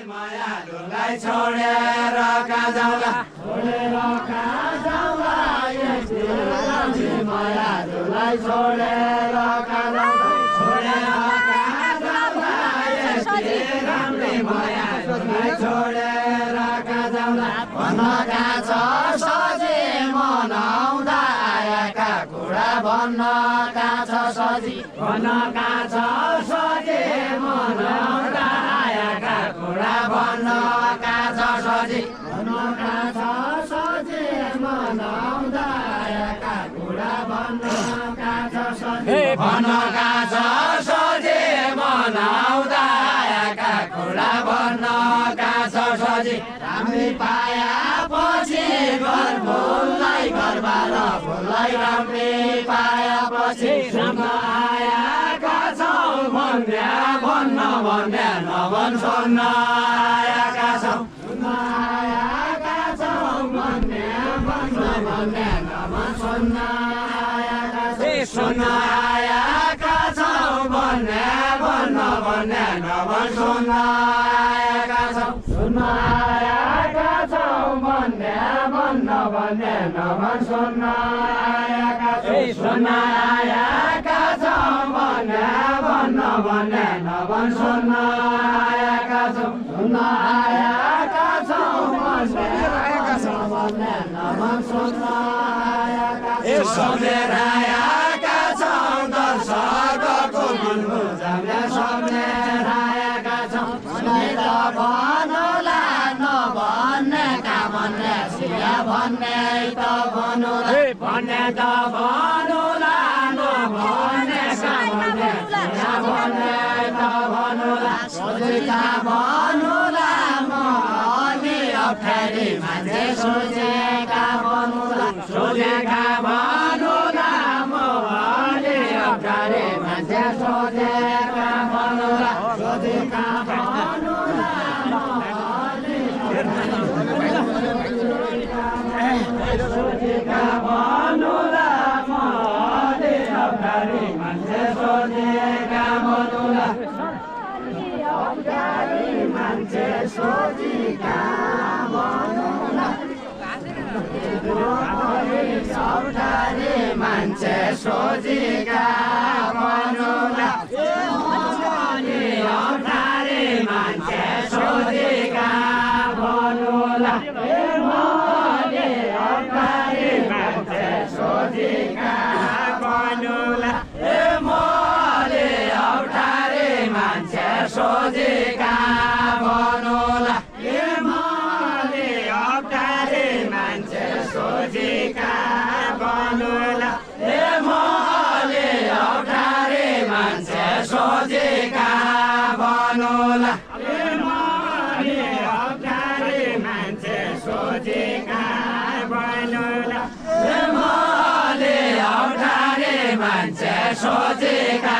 मायालुलाई छोडेर कहाँ जाउँला मायालुलाई छोडेर कहाँ जाउँला मायालुलाई छोडेर कहाँ जाउँला भन्न कहाँ छ सजी मनाउँदा आएका कुरा भन्न कहाँ छ सजी भन्न कहाँ छ सजी मनाउँदा आएका कुरा भन्न कहाँ छ सजी भन्न कहाँ छ सजी मनाउँदा आएका कुरा भन्न कहाँ छ सजी भन्न कहाँ छ सजी मनाउँदा आएका कुरा भन्न कहाँ छ सजी हामी पाया पछि घर फुललाई घरबार फुललाई राम्री पाया पछि सुन्न आएका छौँ भन्या भन्न भन्या नभन सुन्न आएका छौँ सुन्न आएका छौँ भन्या भन्न भन्या नभन सुन्न आएका छौँ सुन्न आएका छौँ भन्या भन्न भन्या नभन सुन्न आएका छौँ सुन्न आएका छौँ भन्या भन्न भन्या नभन सुन्न आएका छौँ सुन्न आएका छौँ भन्या भन्न भन्या नभन सुन्न आएका छौँ सुन्न आएका छौँ भन्या नभन सुन्न आएका छौँ सम्झेर आएका छौँ दर्शकको मन बुझाउने सम्झेर आएका छौँ भन्ने त भन्नुला नभन्ने का भन्ने सिया भन्ने त भन्नुला भन्ने त भन्नुला नभन्ने का भन्ने सिया भन्ने त भन्नुला सोचेका भन्नुला म अलि अप्ठ्यारी मान्छे सोचेका भन्नुला सोचेका भन्नुला म अलि अप्ठ्यारी मान्छे सोचेका भन्नुला सोचेका भन्नुला सोचेका भन्नुला म अलि अप्ठ्यारी मान्छे सोचेका भन्नुला अप्ठ्यारी मान्छे सोचेका भन्नुला अप्ठ्यारी मान्छे सोचेका भन्नुला अप्ठ्यारी मान्छे सोचेका भन्नुला अप्ठ्यारी मान्छे सोचेका भन्नुला मोले अप्ठ्यारी मान्छे सोचेका भन्नुला मोले अप्ठ्यारी मान्छे सोचेका भन्नुला मोले अप्ठ्यारी मान्छे सोचेका भन्नुला मोले अप्ठ्यारी मान्छे सोचेका भन्नुला मोले अप्ठ्यारी मान्छे सोचेका